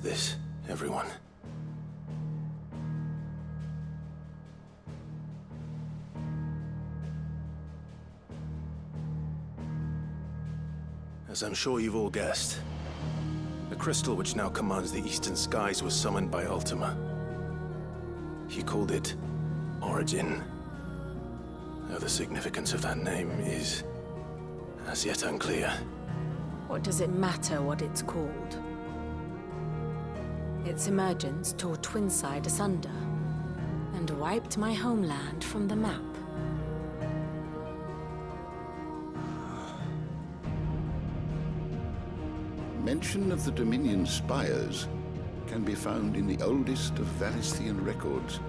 this, everyone. As I'm sure you've all guessed, the crystal which now commands the eastern skies was summoned by Ultima. He called it Origin. Though the significance of that name is as yet unclear. What does it matter what it's called? Its emergence tore Twinside asunder, and wiped my homeland from the map. Mention of the Dominion spires can be found in the oldest of Valisthian records.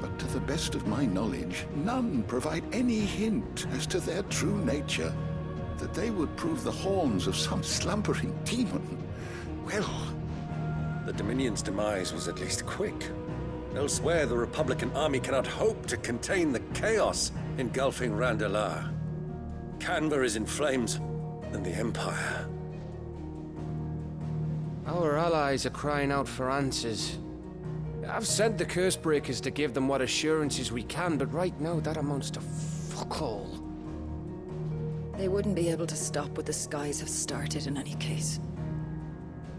But to the best of my knowledge, none provide any hint as to their true nature. That they would prove the horns of some slumbering demon. Well... The Dominion's demise was at least quick. Elsewhere, the Republican army cannot hope to contain the chaos engulfing Randalar. Canva is in flames, and the Empire. Our allies are crying out for answers. I've sent the Cursebreakers to give them what assurances we can, but right now that amounts to fuck all. They wouldn't be able to stop what the skies have started in any case.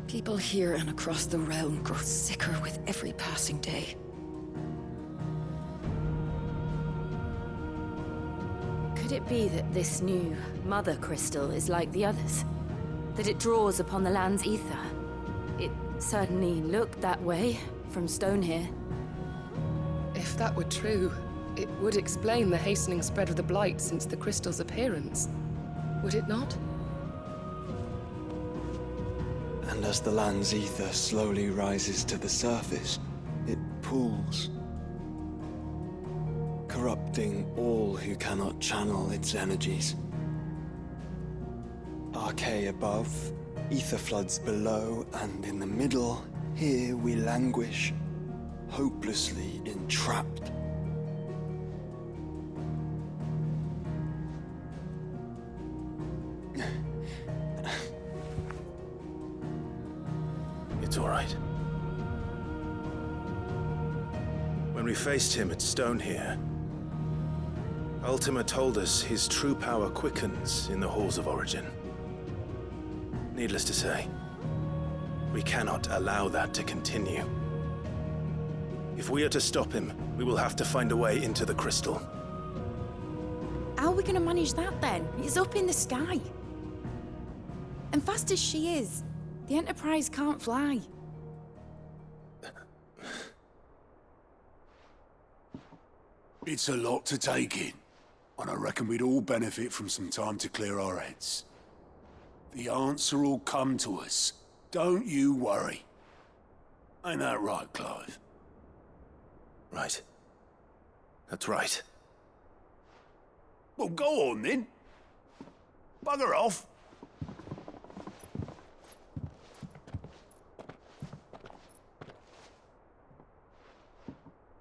People here and across the realm grow sicker with every passing day. Could it be that this new Mother Crystal is like the others? That it draws upon the land's ether? It certainly looked that way from stone here. If that were true, it would explain the hastening spread of the Blight since the crystal's appearance. Would it not? And as the land's ether slowly rises to the surface, it pools, corrupting all who cannot channel its energies. Archay above, ether floods below, and in the middle, here we languish, hopelessly entrapped. It's all right. When we faced him at Stone here, Ultima told us his true power quickens in the halls of Origin. Needless to say, we cannot allow that to continue. If we are to stop him, we will have to find a way into the crystal. How are we gonna manage that then? It's up in the sky. And fast as she is, the Enterprise can't fly. It's a lot to take in, and I reckon we'd all benefit from some time to clear our heads. The answer will come to us. Don't you worry. Ain't that right, Clive? Right. That's right. Well, go on then. Bugger off.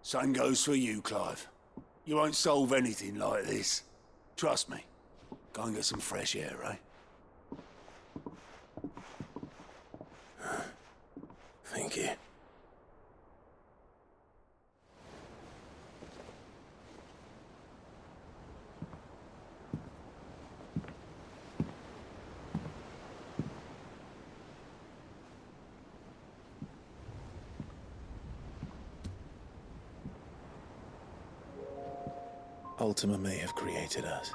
Same goes for you, Clive. You won't solve anything like this. Trust me. Go and get some fresh air, eh? Thank you. Ultima may have created us,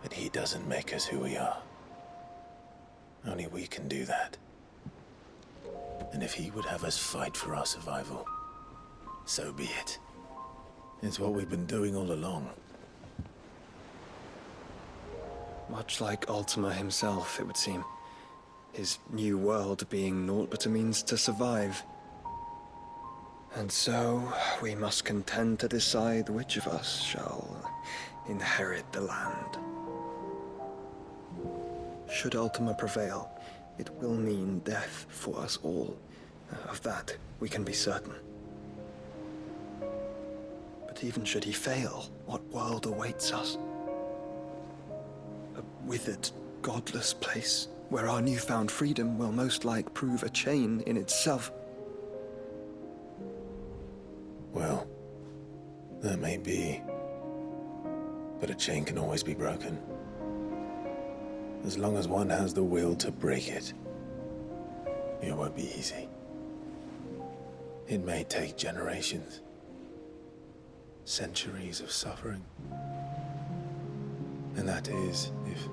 but he doesn't make us who we are. Only we can do that. And if he would have us fight for our survival, so be it. It's what we've been doing all along. Much like Ultima himself, it would seem. His new world being naught but a means to survive. And so, we must contend to decide which of us shall inherit the land. Should Ultima prevail, it will mean death for us all. Of that, we can be certain. But even should he fail, what world awaits us? A withered, godless place where our newfound freedom will most like prove a chain in itself. Well, that may be. But a chain can always be broken. As long as one has the will to break it. It won't be easy. It may take generations. Centuries of suffering. And that is, if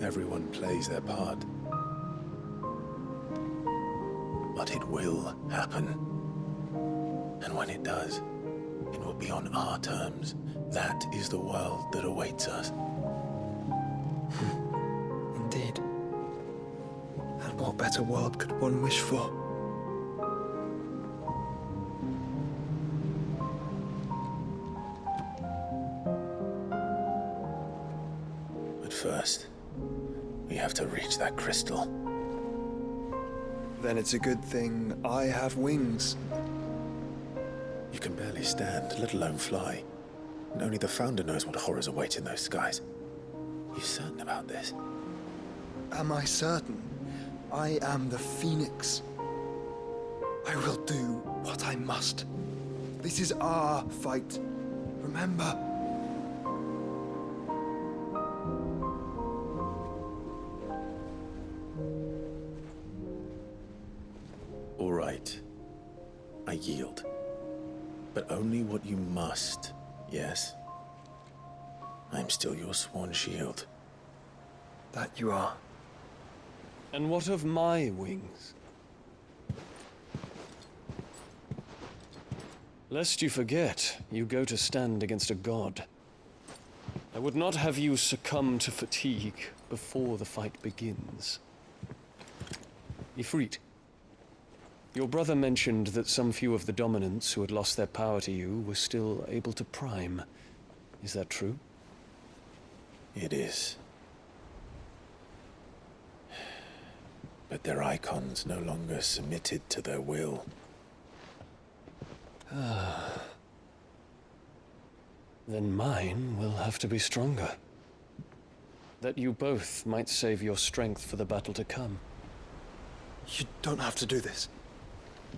everyone plays their part. But it will happen. And when it does, it will be on our terms. That is the world that awaits us. Indeed. And what better world could one wish for? But first, we have to reach that crystal. Then it's a good thing I have wings. You can barely stand, let alone fly. And only the Founder knows what horrors await in those skies. You certain about this? Am I certain? I am the Phoenix. I will do what I must. This is our fight. Remember? All right. I yield. But only what you must, yes? I'm still your sworn shield. That you are. And what of my wings? Lest you forget, you go to stand against a god. I would not have you succumb to fatigue before the fight begins. Ifrit, your brother mentioned that some few of the dominants who had lost their power to you were still able to prime. Is that true? It is. But their icons no longer submitted to their will. Then mine will have to be stronger. That you both might save your strength for the battle to come. You don't have to do this.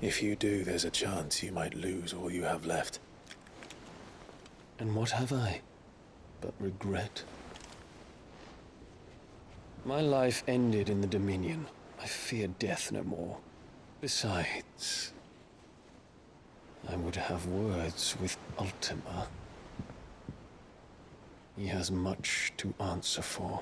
If you do, there's a chance you might lose all you have left. And what have I but regret? My life ended in the Dominion. I fear death no more. Besides, I would have words with Ultima. He has much to answer for.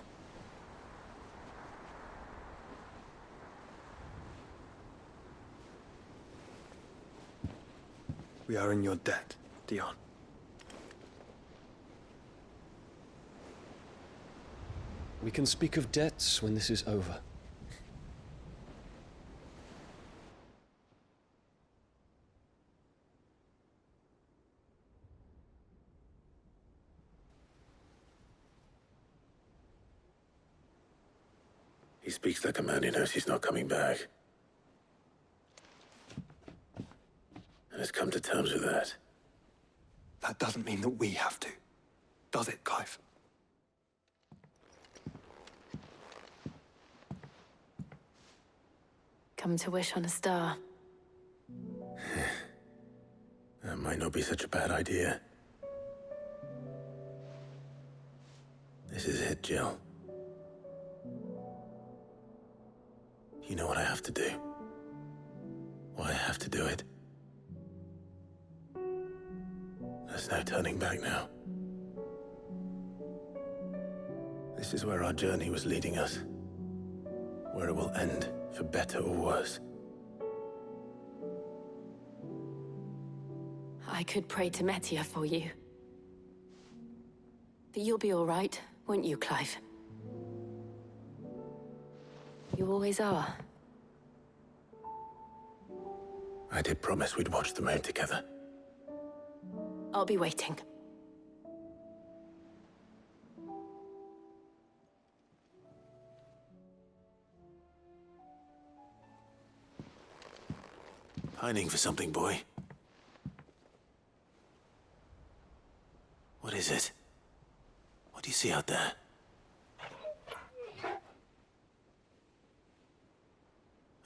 We are in your debt, Dion. We can speak of debts when this is over. He speaks like a man who knows he's not coming back. And has come to terms with that. That doesn't mean that we have to, does it, Clive? Come to wish on a star. That might not be such a bad idea. This is it, Jill. You know what I have to do. Why I have to do it. There's no turning back now. This is where our journey was leading us. Where it will end, for better or worse. I could pray to Metia for you. But you'll be all right, won't you, Clive? You always are. I did promise we'd watch the moon together. I'll be waiting. Pining for something, boy. What is it? What do you see out there?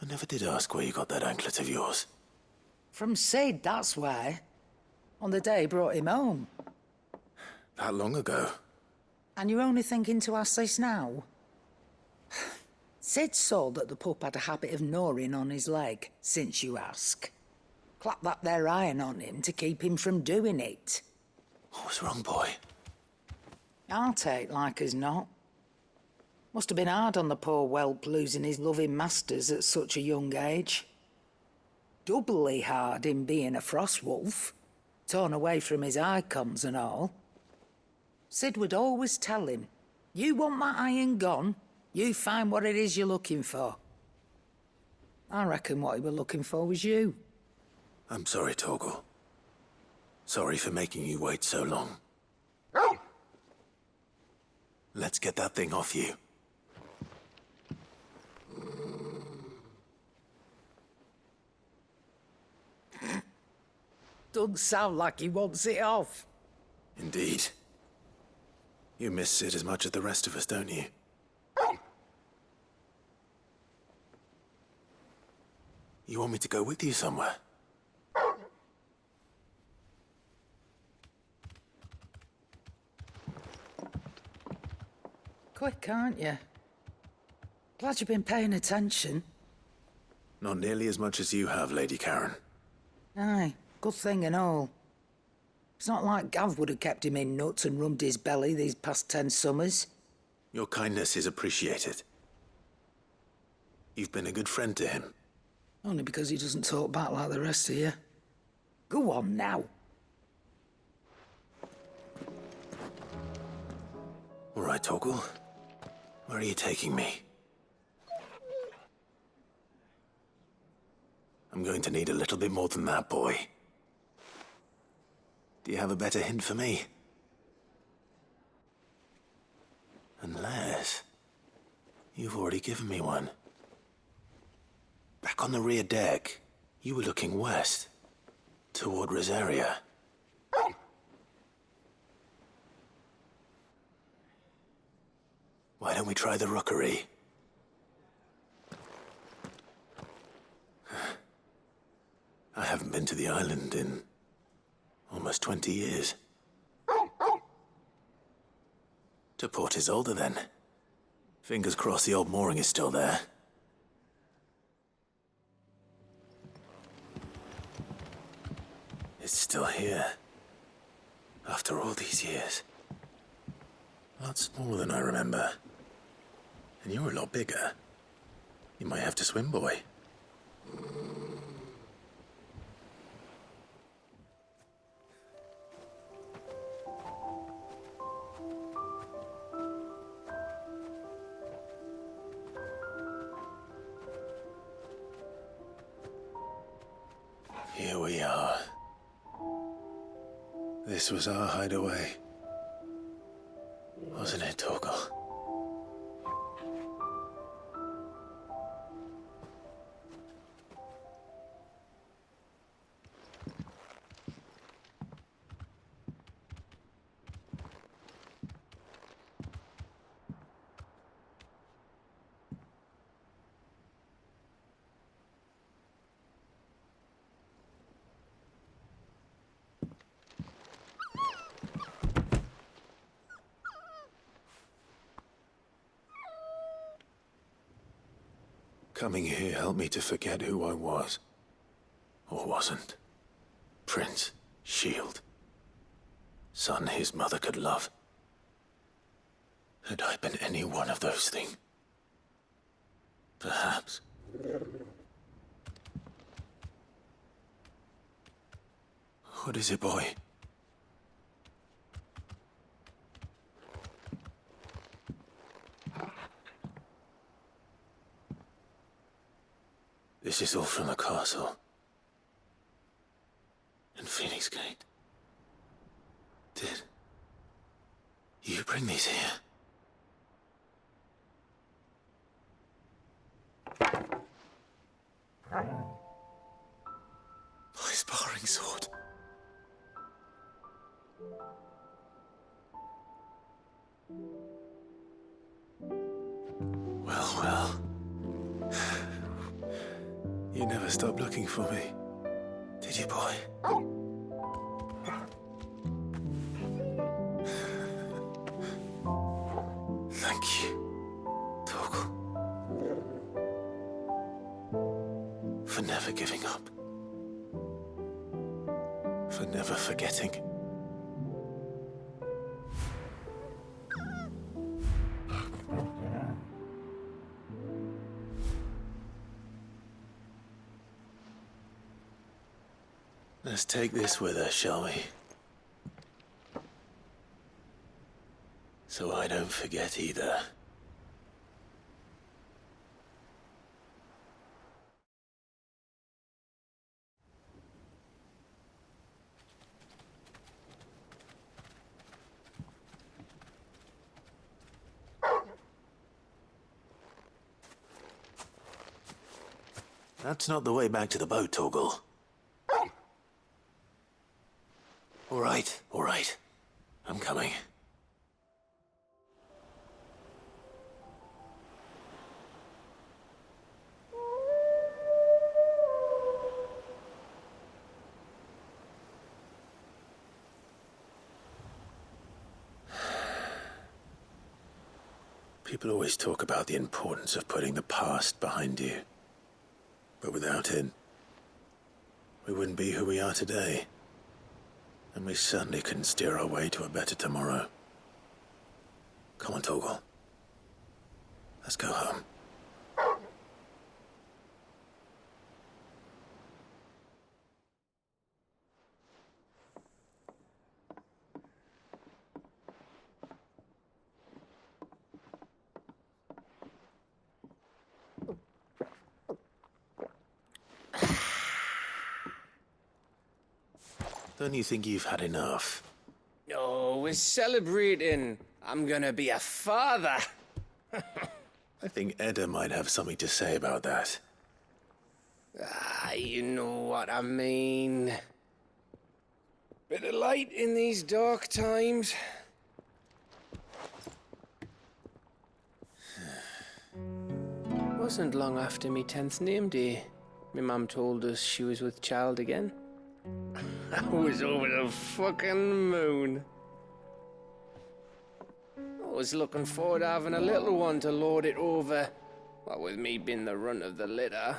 I never did ask where you got that anklet of yours. From Sid, that's why. On the day he brought him home. That long ago? And you're only thinking to ask this now? Sid saw that the pup had a habit of gnawing on his leg, since you ask. Clap that there iron on him to keep him from doing it. What was wrong, boy? I'll take like as not. Must have been hard on the poor whelp losing his loving masters at such a young age. Doubly hard in being a frost wolf, torn away from his icons and all. Sid would always tell him, you want that iron gone, you find what it is you're looking for. I reckon what he were looking for was you. I'm sorry, Torgal. Sorry for making you wait so long. Let's get that thing off you. Doesn't sound like he wants it off. Indeed. You miss Sid as much as the rest of us, don't you? You want me to go with you somewhere? Quick, aren't you? Glad you've been paying attention. Not nearly as much as you have, Lady Karen. Aye, good thing and all. It's not like Gav would have kept him in nuts and rubbed his belly these past 10 summers. Your kindness is appreciated. You've been a good friend to him. Only because he doesn't talk back like the rest of you. Go on now. All right, Torgal. Where are you taking me? I'm going to need a little bit more than that, boy. Do you have a better hint for me? Unless... you've already given me one. Back on the rear deck, you were looking west, toward Rosaria. Why don't we try the rookery? I haven't been to the island in almost 20 years. To Port Isolde, then. Fingers crossed the old mooring is still there. It's still here. After all these years. Lot smaller than I remember. And you're a lot bigger. You might have to swim, boy. Here we are. This was our hideaway. Wasn't it, Torgal? Coming here helped me to forget who I was. Or wasn't. Prince, shield. Son his mother could love. Had I been any one of those things? Perhaps. What is it, boy? This is all from the castle. And Phoenix Gate. Did you bring these here? My sparring sword. Well, well. stop looking for me. Did you, boy? Thank you, Torgal. For never giving up. For never forgetting. Let's take this with us, shall we? So I don't forget either. That's not the way back to the boat, Torgal. All right. I'm coming. People always talk about the importance of putting the past behind you. But without it, we wouldn't be who we are today. And we certainly couldn't steer our way to a better tomorrow. Come on, Torgal. Let's go home. Don't you think you've had enough? Oh, we're celebrating. I'm gonna be a father. I think Edda might have something to say about that. You know what I mean. Bit of light in these dark times. Wasn't long after me 10th name day. My mum told us she was with child again. I was over the fucking moon. I was looking forward to having a little one to lord it over, what with me being the runt of the litter.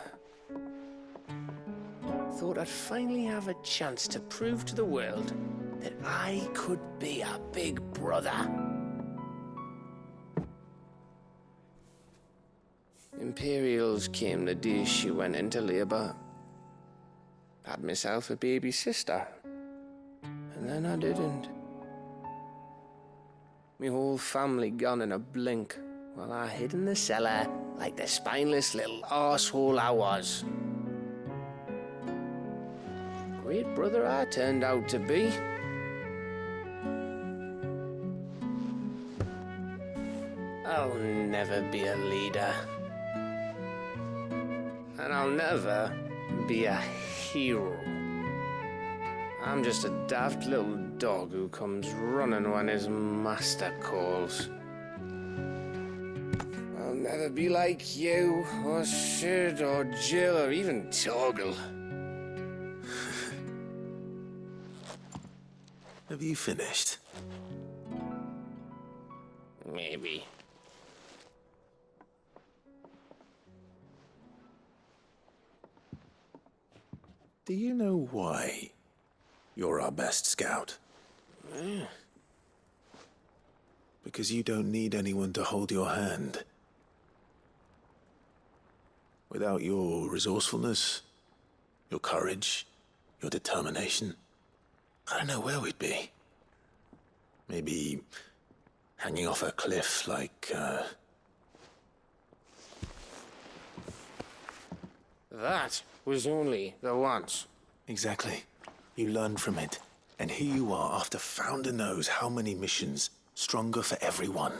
Thought I'd finally have a chance to prove to the world that I could be a big brother. Imperials came the day she went into labour. Had myself a baby sister, and then I didn't. My whole family gone in a blink, while I hid in the cellar like the spineless little arsehole I was. Great brother I turned out to be. I'll never be a leader. And I'll never be a hero. I'm just a daft little dog who comes running when his master calls. I'll never be like you, or Sid, or Jill, or even Torgal. Have you finished? Maybe. Do you know why you're our best scout? Because you don't need anyone to hold your hand. Without your resourcefulness, your courage, your determination, I don't know where we'd be. Maybe hanging off a cliff like, That was only the once. Exactly. You learned from it. And here you are after Founder knows how many missions, stronger for everyone.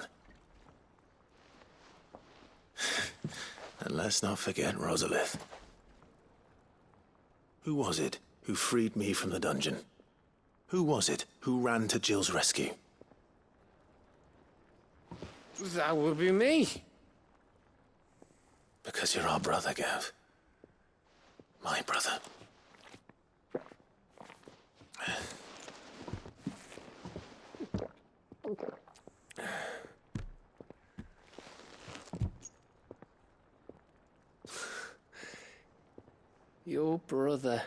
And let's not forget Rosalith. Who was it who freed me from the dungeon? Who was it who ran to Jill's rescue? That would be me. Because you're our brother, Gav. My brother. Your brother.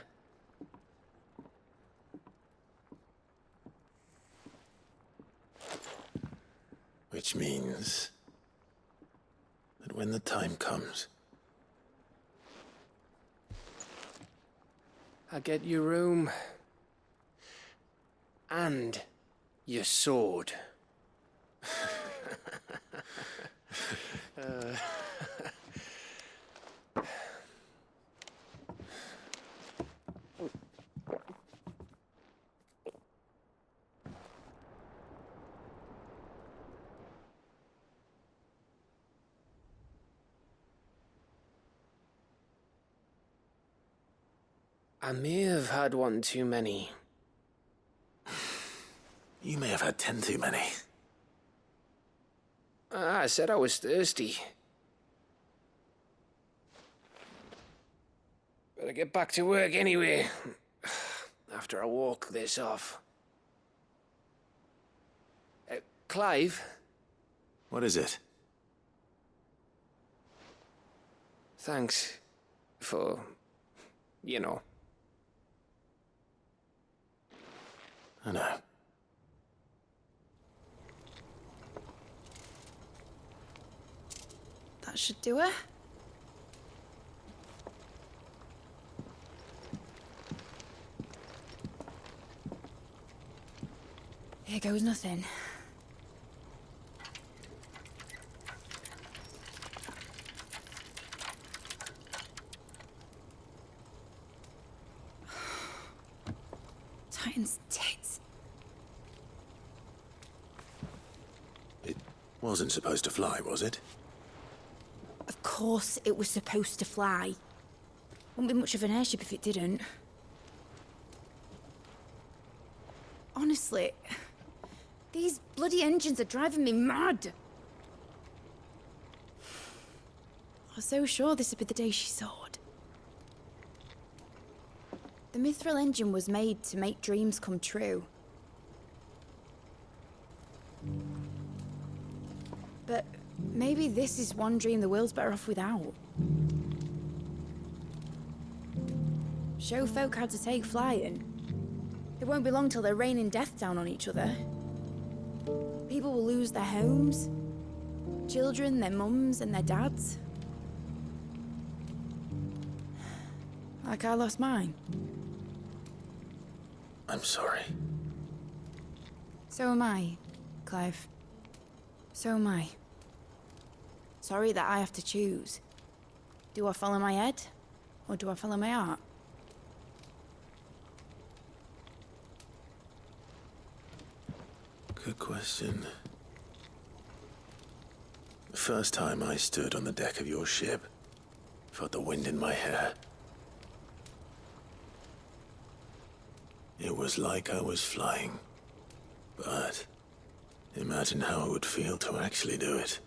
Which means that when the time comes, I get your room. And your sword. I may have had one too many. you may have had 10 too many. I said I was thirsty. Better get back to work anyway, after I walk this off. Clive? What is it? Thanks for, you know. I know. That should do it. Here goes nothing. Titan's tits. It wasn't supposed to fly, was it? Of course it was supposed to fly. Wouldn't be much of an airship if it didn't. Honestly, these bloody engines are driving me mad. I was so sure this would be the day she soared. The mithril engine was made to make dreams come true. But maybe this is one dream the world's better off without. Show folk how to take flying. It won't be long till they're raining death down on each other. People will lose their homes. Children, their mums and their dads. Like I lost mine. I'm sorry. So am I, Clive. So am I. Sorry that I have to choose. Do I follow my head, or do I follow my heart? Good question. The first time I stood on the deck of your ship, felt the wind in my hair. It was like I was flying. But imagine how it would feel to actually do it.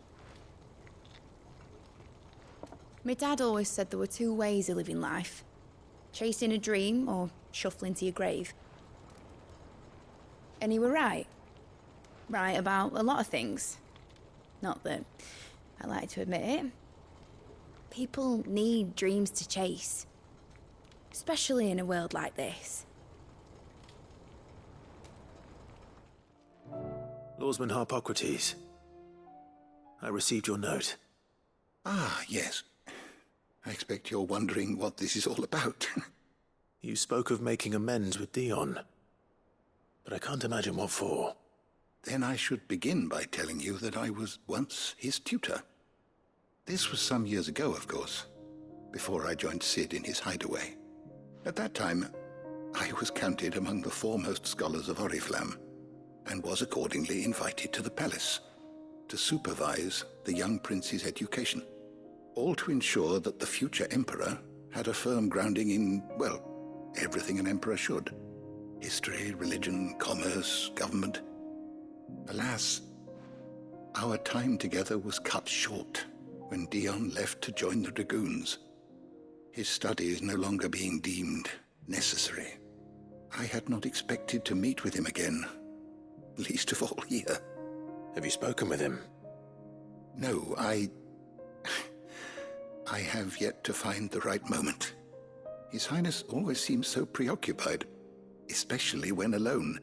My dad always said there were two ways of living life. Chasing a dream or shuffling to your grave. And he were right. Right about a lot of things. Not that I like to admit it. People need dreams to chase. Especially in a world like this. Lawsman Harpocrates. I received your note. Ah, yes. I expect you're wondering what this is all about. You spoke of making amends with Dion. But I can't imagine what for. Then I should begin by telling you that I was once his tutor. This was some years ago, of course, before I joined Sid in his hideaway. At that time, I was counted among the foremost scholars of Oriflamme, and was accordingly invited to the palace to supervise the young prince's education, all to ensure that the future emperor had a firm grounding in, well, everything an emperor should. History, religion, commerce, government. Alas, our time together was cut short when Dion left to join the Dragoons. His study is no longer being deemed necessary. I had not expected to meet with him again, least of all here. Have you spoken with him? No, I have yet to find the right moment. His Highness always seems so preoccupied, especially when alone.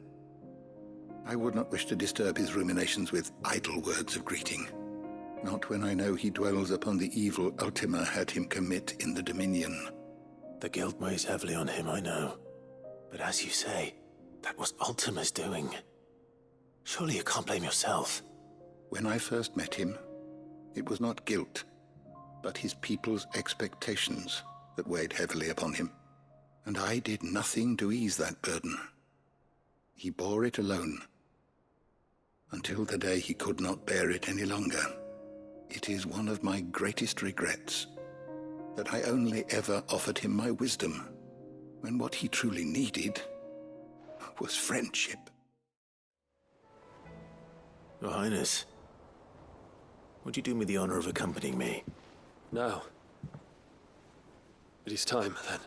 I would not wish to disturb his ruminations with idle words of greeting. Not when I know he dwells upon the evil Ultima had him commit in the Dominion. The guilt weighs heavily on him, I know. But as you say, that was Ultima's doing. Surely you can't blame yourself. When I first met him, it was not guilt, but his people's expectations that weighed heavily upon him. And I did nothing to ease that burden. He bore it alone, until the day he could not bear it any longer. It is one of my greatest regrets that I only ever offered him my wisdom, when what he truly needed was friendship. Your Highness, would you do me the honor of accompanying me? Now. It is time, then.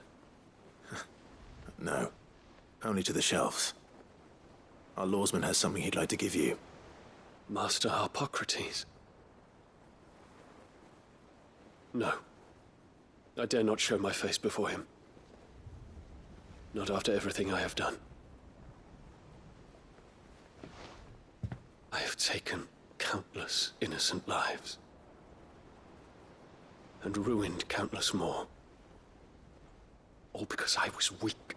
No, only to the shelves. Our lawsman has something he'd like to give you. Master Harpocrates. No. I dare not show my face before him. Not after everything I have done. I have taken countless innocent lives. And ruined countless more. All because I was weak.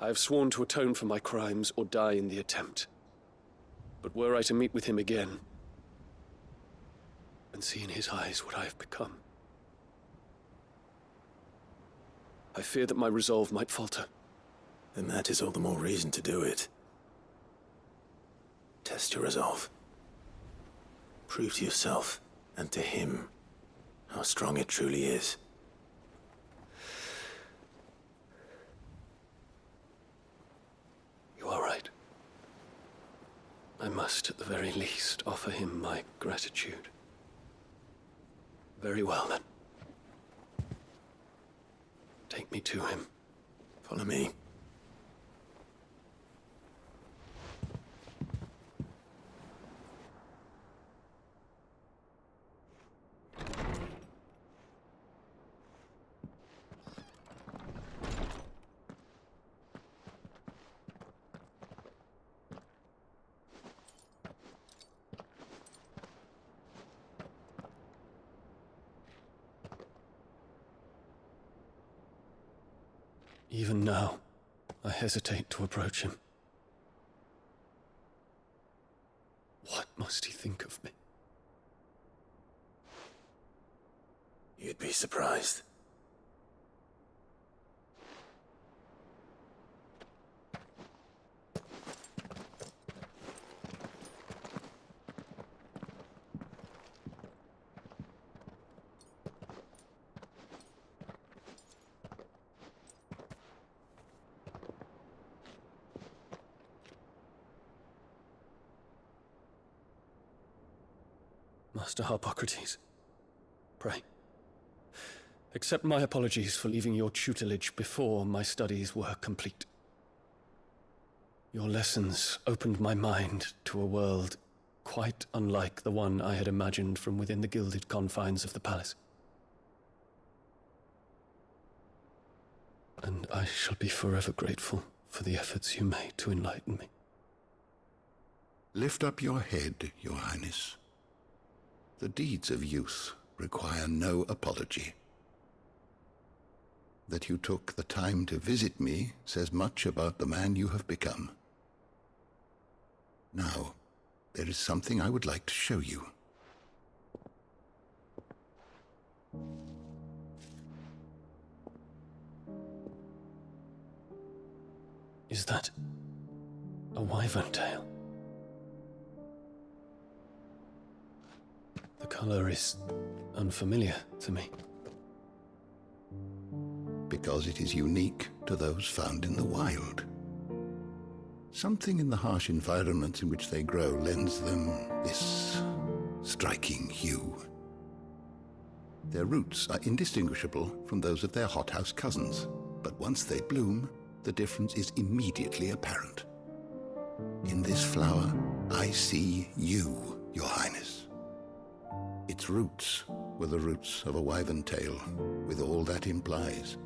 I have sworn to atone for my crimes or die in the attempt. But were I to meet with him again, and see in his eyes what I have become, I fear that my resolve might falter. Then that is all the more reason to do it. Test your resolve. Prove to yourself, and to him, how strong it truly is. You are right. I must, at the very least, offer him my gratitude. Very well, then. Take me to him. Follow me. Even now, I hesitate to approach him. What must he think of me? You'd be surprised. Master Harpocrates, pray, accept my apologies for leaving your tutelage before my studies were complete. Your lessons opened my mind to a world quite unlike the one I had imagined from within the gilded confines of the palace. And I shall be forever grateful for the efforts you made to enlighten me. Lift up your head, Your Highness. The deeds of youth require no apology. That you took the time to visit me says much about the man you have become. Now, there is something I would like to show you. Is that a wyvern tail? The color is unfamiliar to me. Because it is unique to those found in the wild. Something in the harsh environments in which they grow lends them this striking hue. Their roots are indistinguishable from those of their hothouse cousins, but once they bloom, the difference is immediately apparent. In this flower, I see you, Your Highness. Its roots were the roots of a wyvern tail, with all that implies.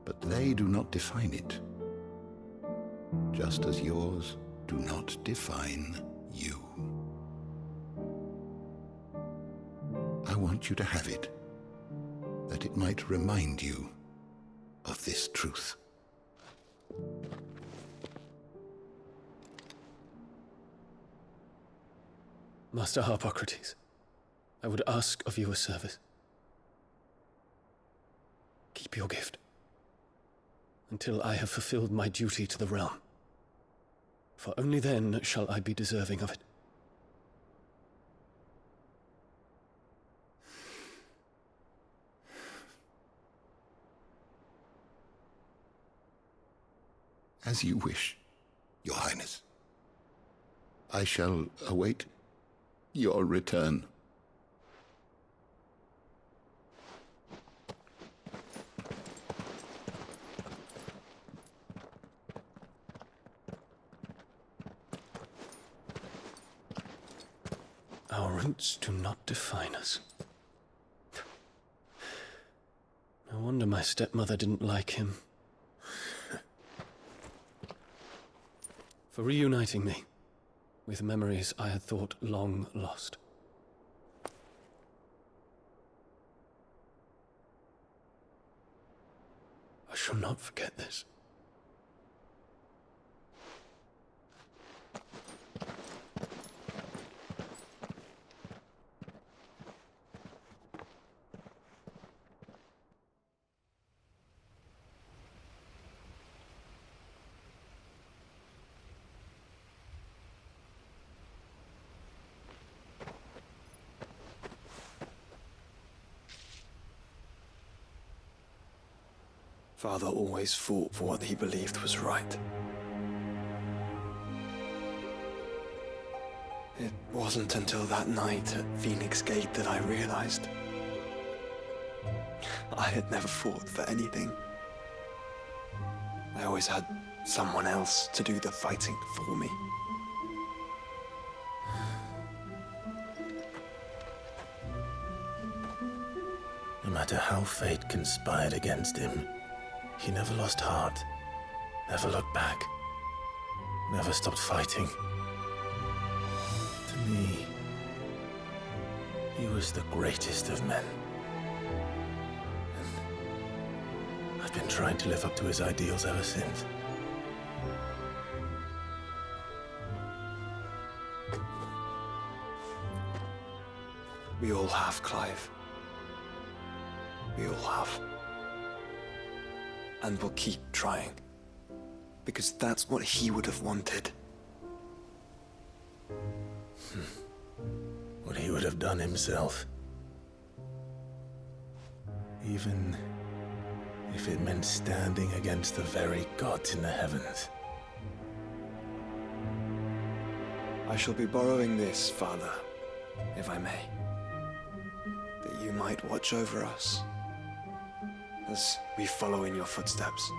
But they do not define it, just as yours do not define you. I want you to have it, that it might remind you of this truth. Master Harpocrates, I would ask of you a service. Keep your gift until I have fulfilled my duty to the realm, for only then shall I be deserving of it. As you wish, Your Highness. I shall await your return. Our roots do not define us. No wonder my stepmother didn't like him. For reuniting me with memories I had thought long lost. I shall not forget this. Father always fought for what he believed was right. It wasn't until that night at Phoenix Gate that I realized I had never fought for anything. I always had someone else to do the fighting for me. No matter how fate conspired against him, he never lost heart, never looked back, never stopped fighting. To me, he was the greatest of men. And I've been trying to live up to his ideals ever since. We all have, Clive. We all have. And we'll keep trying. Because that's what he would have wanted. What he would have done himself. Even if it meant standing against the very gods in the heavens. I shall be borrowing this, Father, if I may. That you might watch over us as we follow in your footsteps.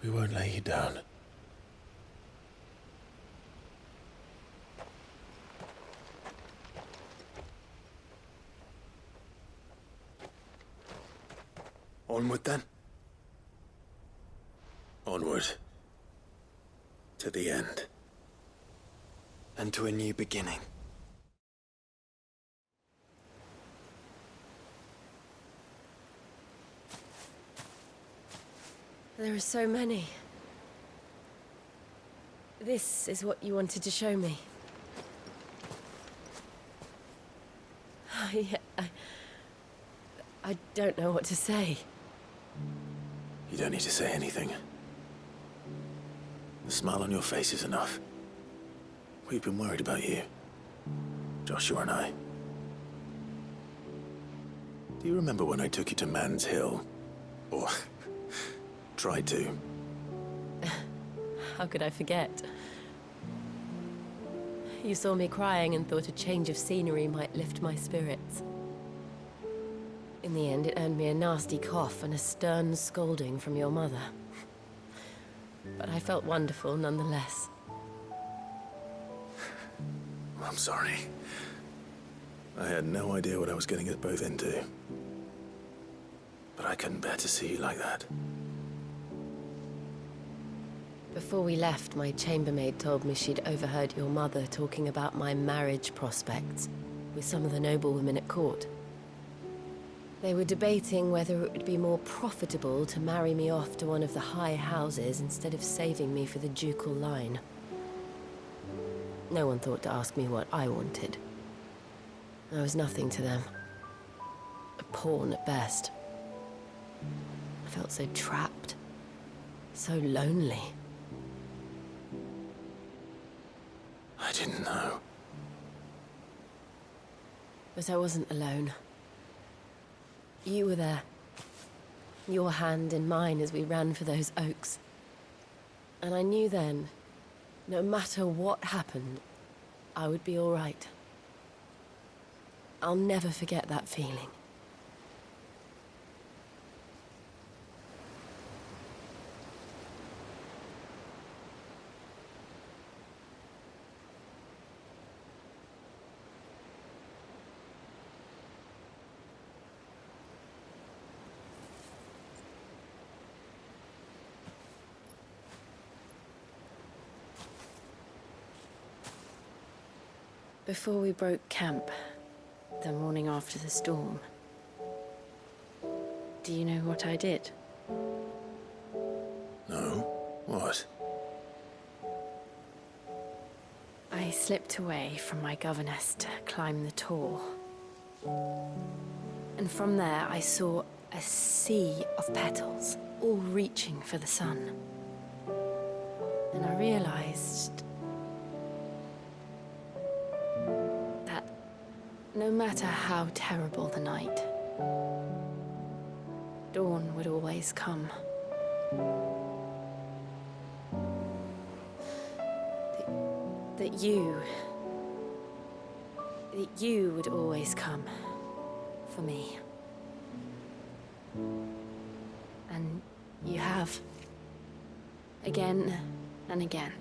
We won't lay you down. Onward then. Onward. To the end. And to a new beginning. There are so many. This is what you wanted to show me. I don't know what to say. You don't need to say anything. The smile on your face is enough. We've been worried about you, Joshua and I. Do you remember when I took you to Man's Hill? Or tried to? How could I forget? You saw me crying and thought a change of scenery might lift my spirits. In the end, it earned me a nasty cough and a stern scolding from your mother. But I felt wonderful nonetheless. I'm sorry. I had no idea what I was getting us both into. But I couldn't bear to see you like that. Before we left, my chambermaid told me she'd overheard your mother talking about my marriage prospects with some of the noblewomen at court. They were debating whether it would be more profitable to marry me off to one of the high houses instead of saving me for the ducal line. No one thought to ask me what I wanted. I was nothing to them. A pawn at best. I felt so trapped, so lonely. I didn't know. But I wasn't alone. You were there. Your hand in mine as we ran for those oaks. And I knew then, no matter what happened, I would be all right. I'll never forget that feeling. Before we broke camp, the morning after the storm, do you know what I did? No? What? I slipped away from my governess to climb the tor. And from there I saw a sea of petals, all reaching for the sun. And I realized that no matter how terrible the night, dawn would always come. That you would always come for me. And you have. Again and again.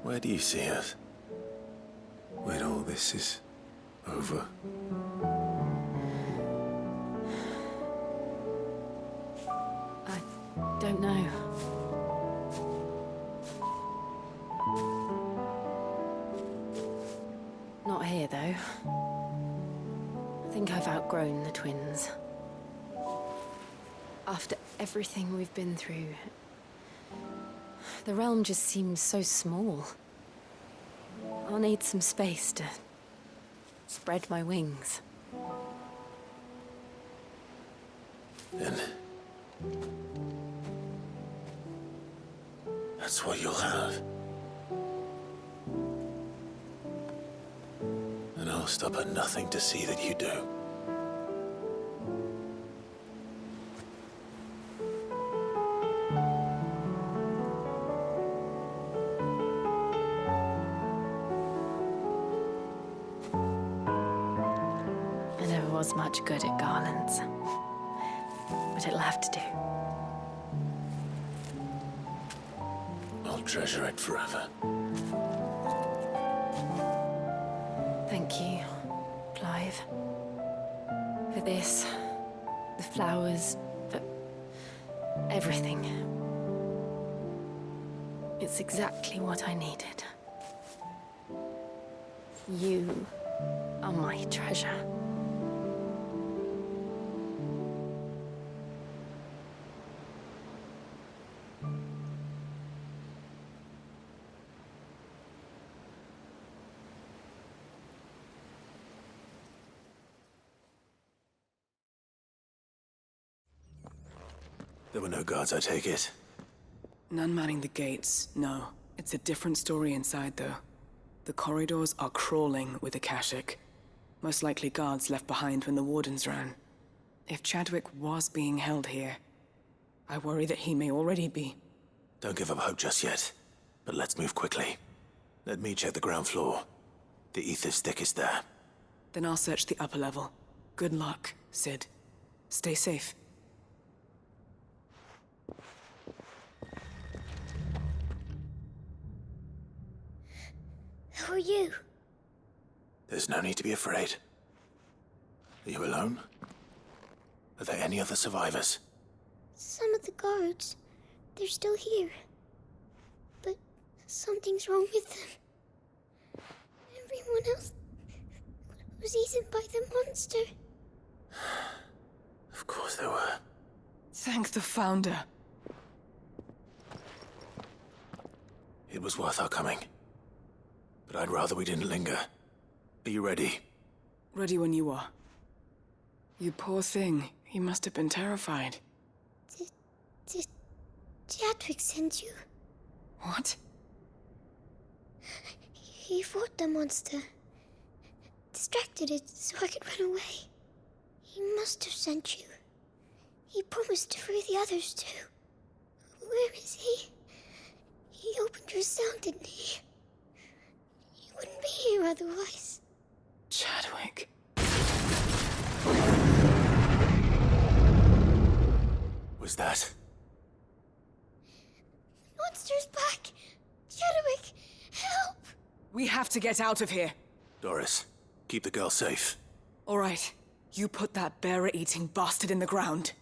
Where do you see us? When all this is over? I don't know. Not here, though. I think I've outgrown the twins. After everything we've been through, the realm just seems so small. I'll need some space to spread my wings. Then that's what you'll have. And I'll stop at nothing to see that you do. I never was much good at garlands, but it'll have to do. I'll treasure it forever. Thank you, Clive. For this, the flowers, for everything. It's exactly what I needed. You are my treasure. There were no guards, I take it. None manning the gates, no. It's a different story inside, though. The corridors are crawling with Akashic. Most likely guards left behind when the Wardens ran. If Chadwick was being held here, I worry that he may already be. Don't give up hope just yet, but let's move quickly. Let me check the ground floor. The ether's thickest there. Then I'll search the upper level. Good luck, Sid. Stay safe. Who are you? There's no need to be afraid. Are you alone? Are there any other survivors? Some of the guards. They're still here. But something's wrong with them. Everyone else was eaten by the monster. Of course there were. Thank the Founder. It was worth our coming. But I'd rather we didn't linger. Are you ready? Ready when you are. You poor thing. You must have been terrified. Did Chadwick send you? What? He fought the monster. Distracted it so I could run away. He must have sent you. He promised to free the others too. Where is he? He opened your cell, didn't he? He wouldn't be here otherwise. Chadwick. Was that? Monster's back! Chadwick, help! We have to get out of here. Doris, keep the girl safe. All right. You put that bearer-eating bastard in the ground.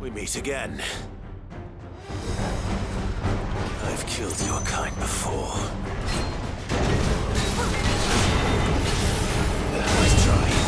We meet again. I've killed your kind before. Nice try.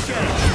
Get him!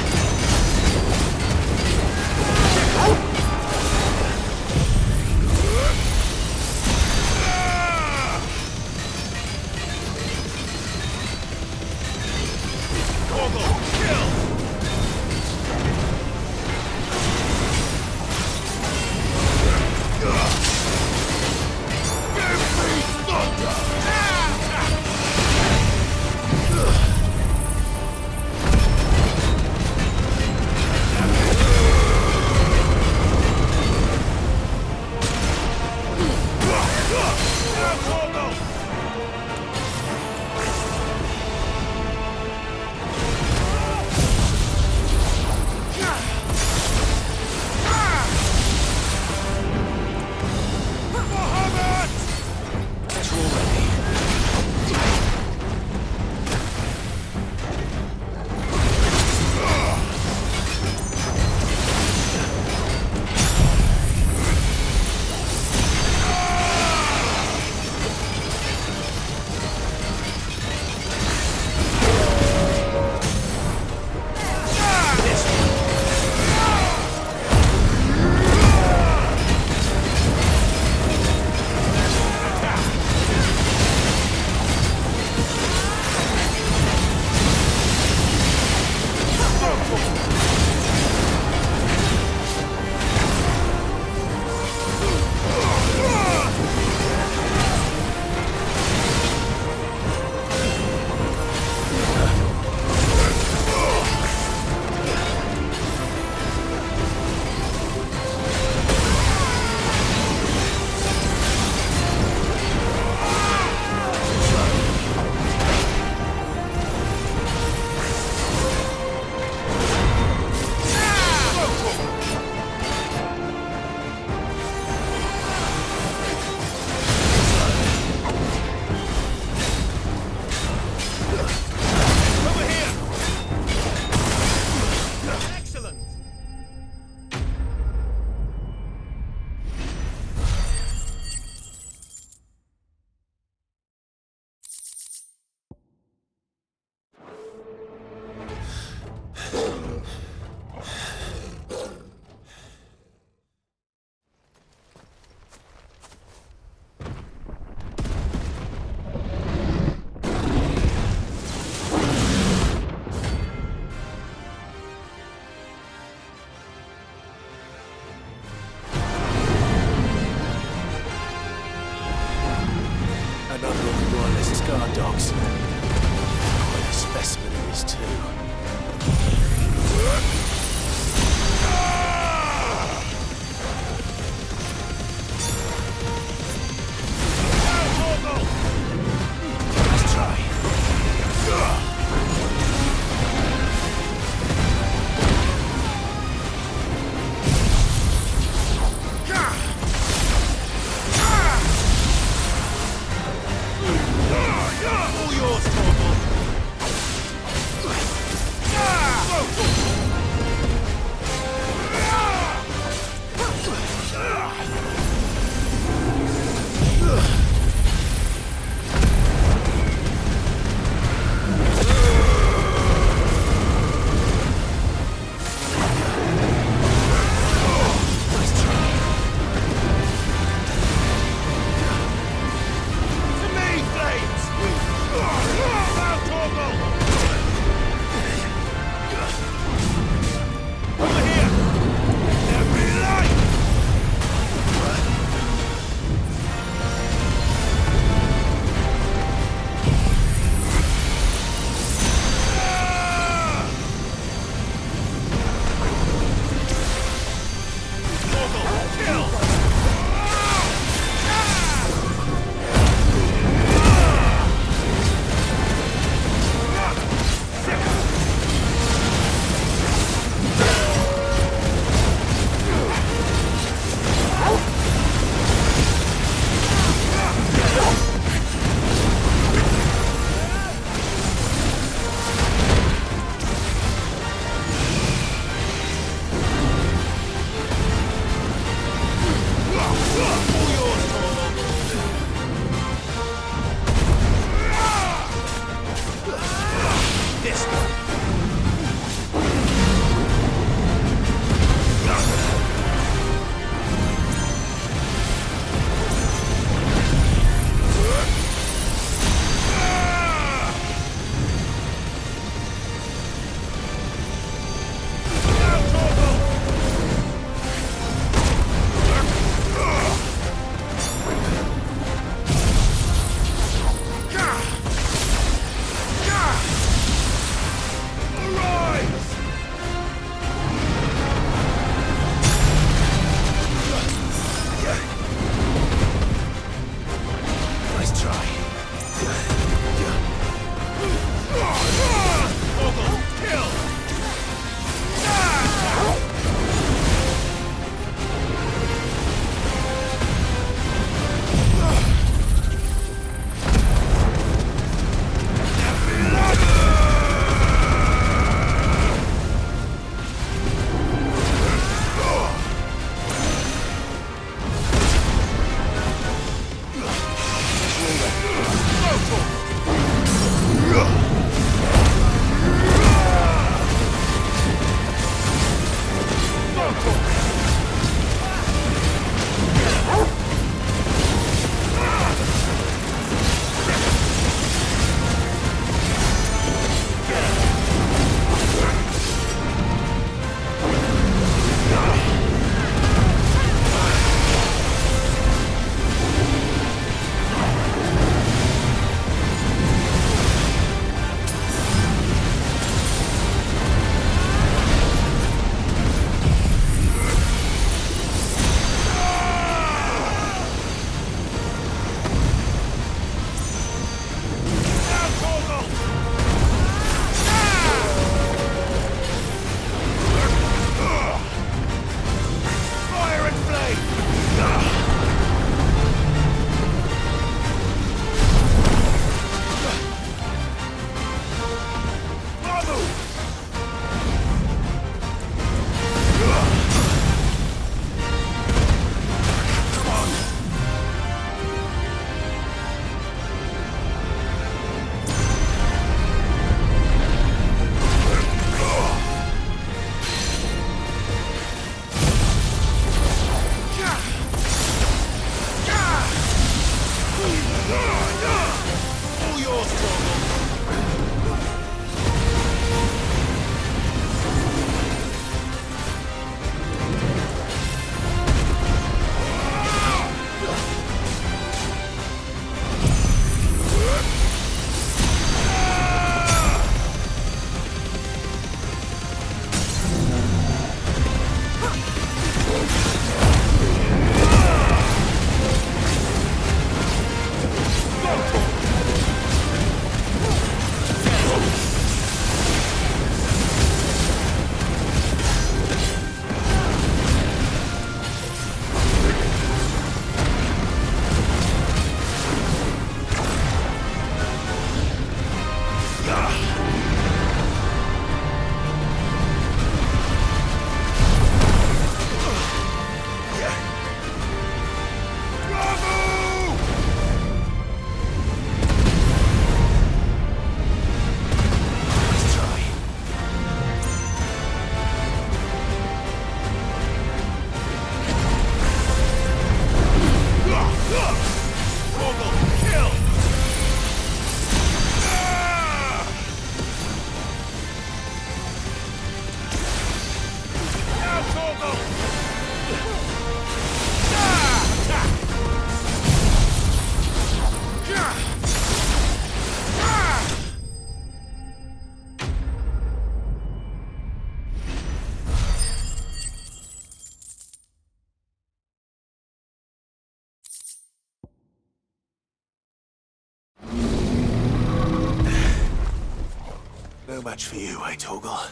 match for you, eh, Torgal?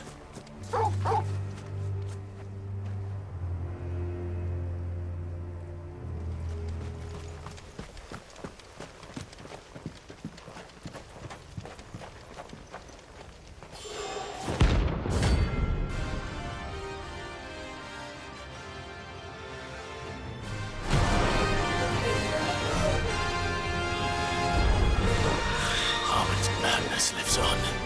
Lives on.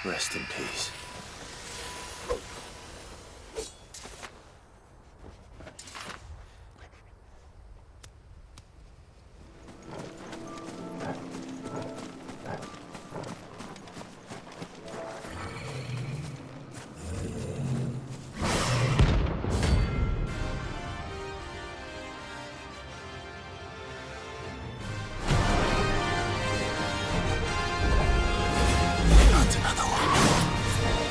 Rest in peace. Not another one.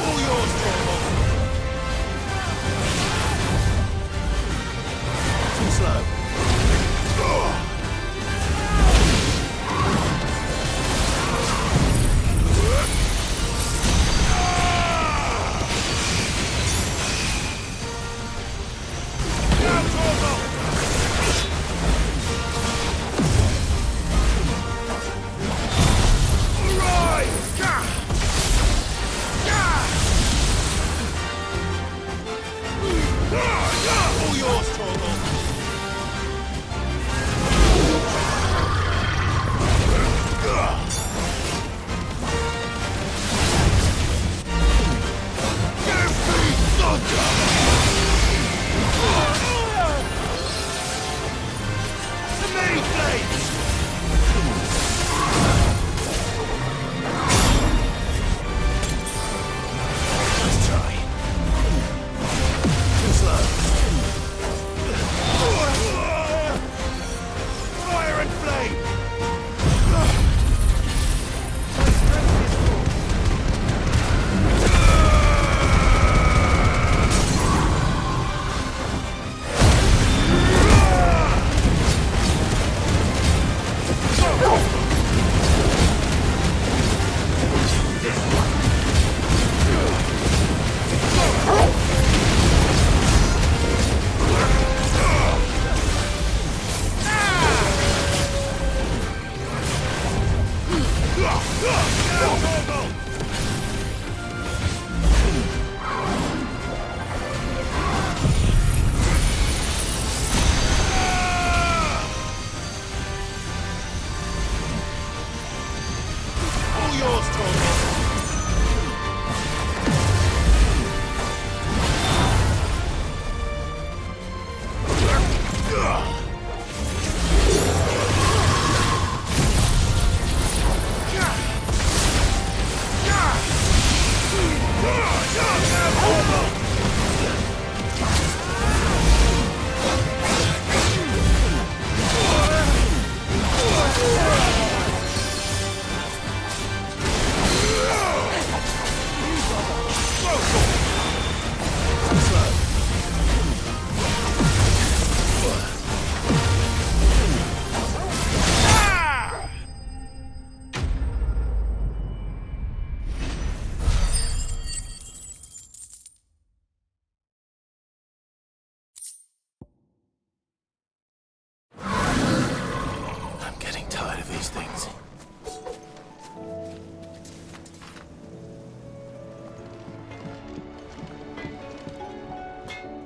All yours, Torgal. Too slow.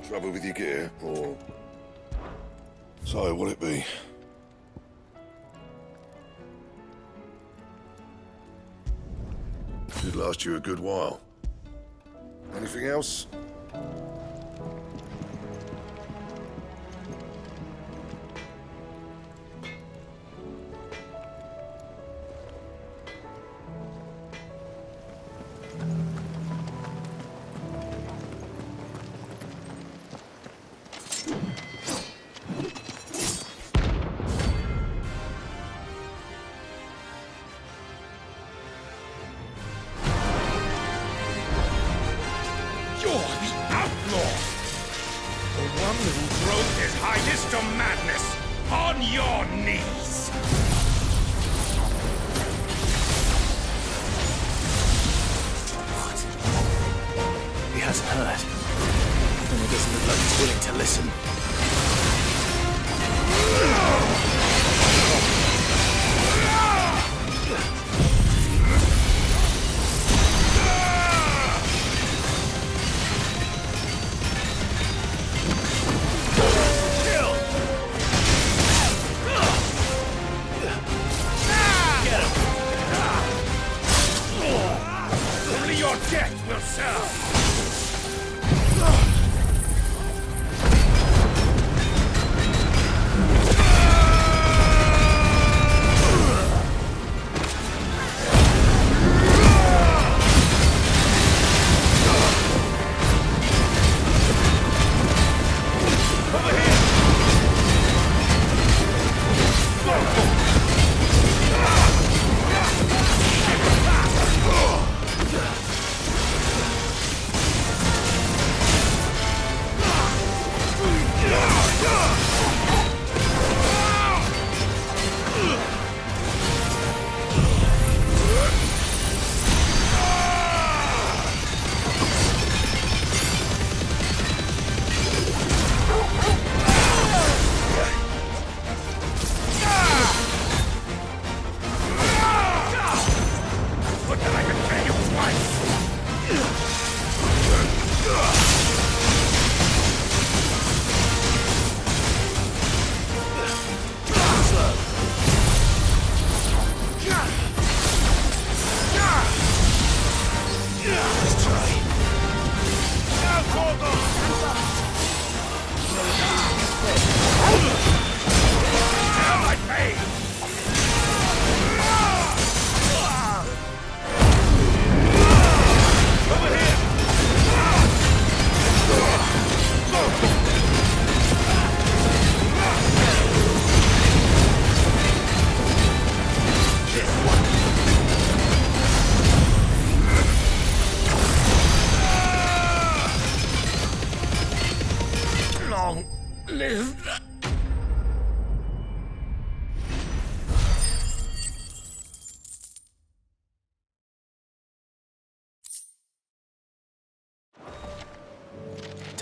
Trouble with your gear, or... So, what'll it be? Should last you a good while. Anything else?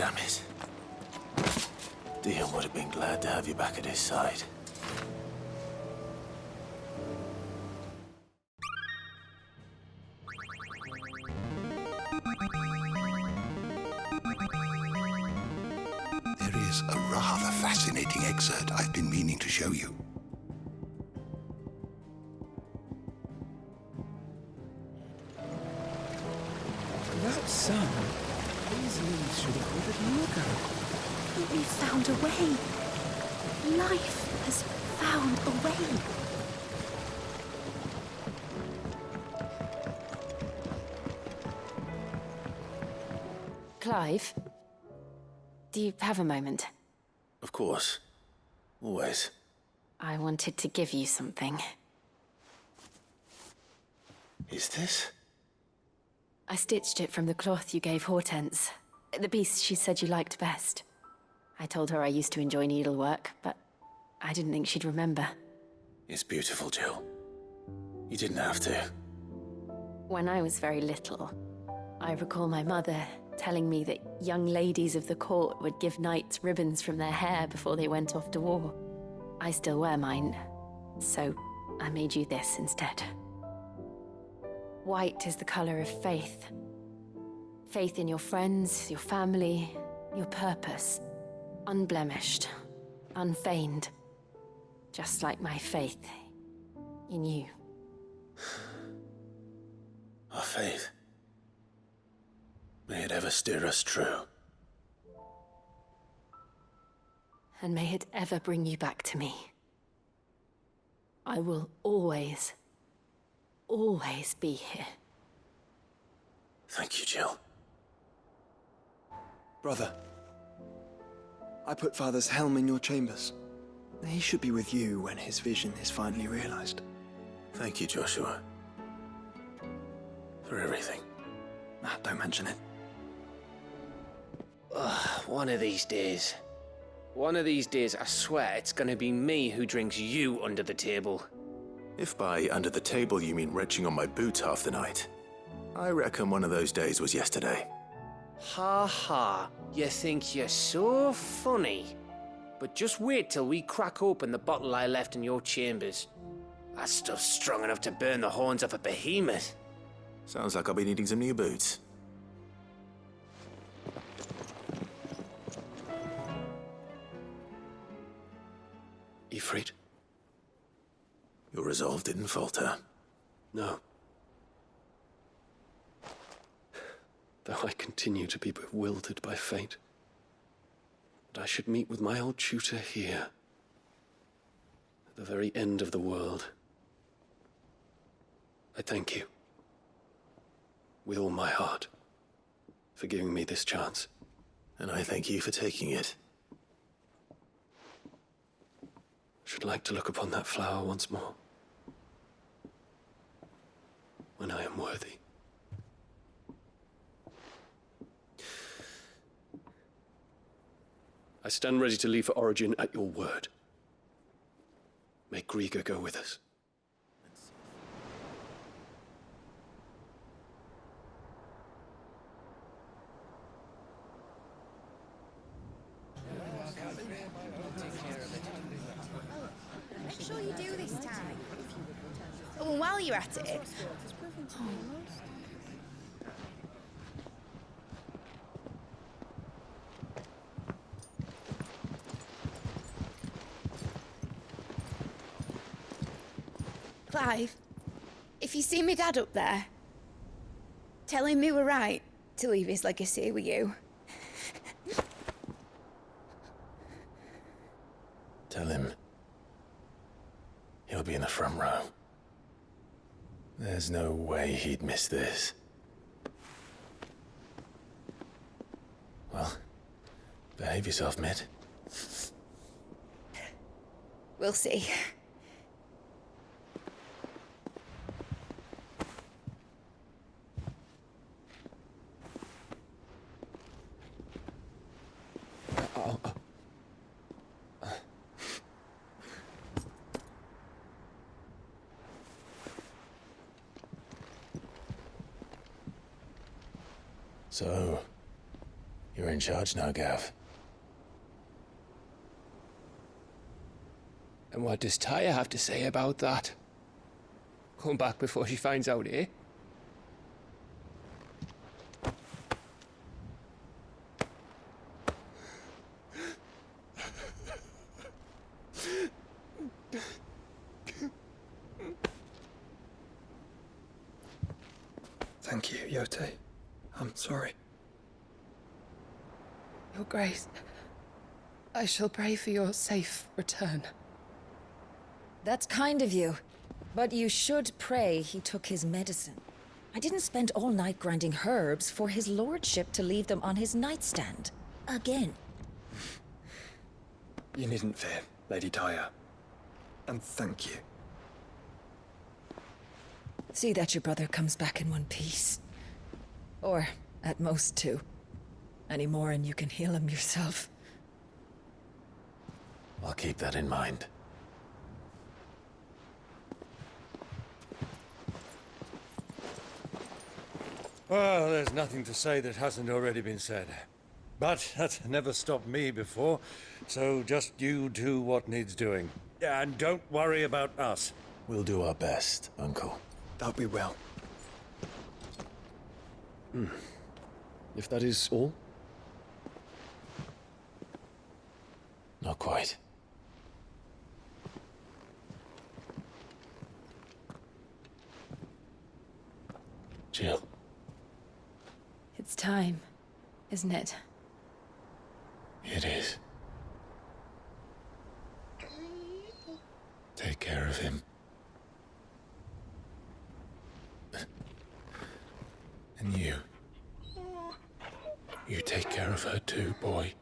Damn it. Dion would have been glad to have you back at his side. There is a rather fascinating excerpt I've been meaning to show you. That sun, these leaves should have withered long ago. But we found a way. Life has found a way. Clive, do you have a moment? Of course. Always. I wanted to give you something. Is this? I stitched it from the cloth you gave Hortense. The beast she said you liked best. I told her I used to enjoy needlework, but I didn't think she'd remember. It's beautiful, Jill. You didn't have to. When I was very little, I recall my mother telling me that young ladies of the court would give knights ribbons from their hair before they went off to war. I still wear mine, so I made you this instead. White is the color of faith. Faith in your friends, your family, your purpose. Unblemished, unfeigned. Just like my faith in you. Our faith. May it ever steer us true. And may it ever bring you back to me. I will always be here. Thank you, Jill. Brother, I put Father's helm in your chambers. He should be with you when his vision is finally realized. Thank you, Joshua. For everything. Don't mention it. One of these days. One of these days, I swear it's gonna be me who drinks you under the table. If by under the table you mean retching on my boots half the night, I reckon one of those days was yesterday. Ha ha, you think you're so funny. But just wait till we crack open the bottle I left in your chambers. That stuff's strong enough to burn the horns off a behemoth. Sounds like I'll be needing some new boots. Ifrit? Your resolve didn't falter. No. Though I continue to be bewildered by fate. That I should meet with my old tutor here. At the very end of the world. I thank you. With all my heart. For giving me this chance. And I thank you for taking it. I should like to look upon that flower once more. When I am worthy. I stand ready to leave for Origin at your word. May Griga go with us. Make sure you do this time. Oh, and while you're at it... Clive, if you see me dad up there, tell him we were right to leave his legacy with you. Tell him he'll be in the front row. There's no way he'd miss this. Well, behave yourself, Mid. We'll see. So, You're in charge now, Gav. And what does Taya have to say about that? Come back before she finds out, eh? Thank you, Yote. I'm sorry. Your Grace, I shall pray for your safe return. That's kind of you. But you should pray he took his medicine. I didn't spend all night grinding herbs for his lordship to leave them on his nightstand. Again. You needn't fear, Lady Taya. And thank you. See that your brother comes back in one piece. Or, at most, two. Any more and you can heal him yourself. I'll keep that in mind. Well, there's nothing to say that hasn't already been said. But that's never stopped me before, so just you do what needs doing. And don't worry about us. We'll do our best, Uncle. That we will. If that is all? Not quite. Jill. It's time, isn't it? It is. Take care of him. And you. You take care of her too, boy.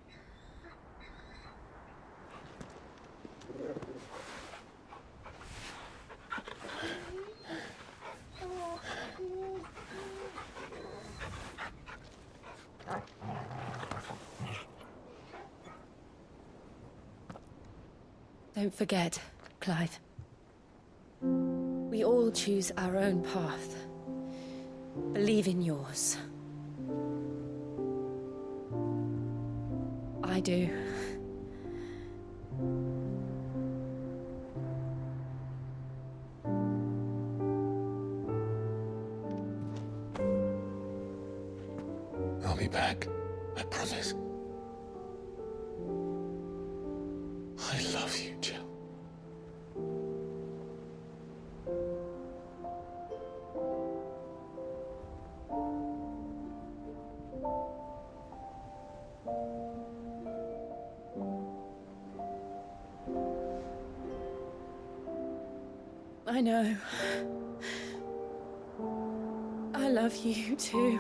Don't forget, Clive. We all choose our own path. Believe in yours. I do. I'll be back. I promise. I love you, Jill. I know. I love you too.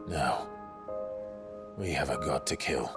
Now, we have a god to kill.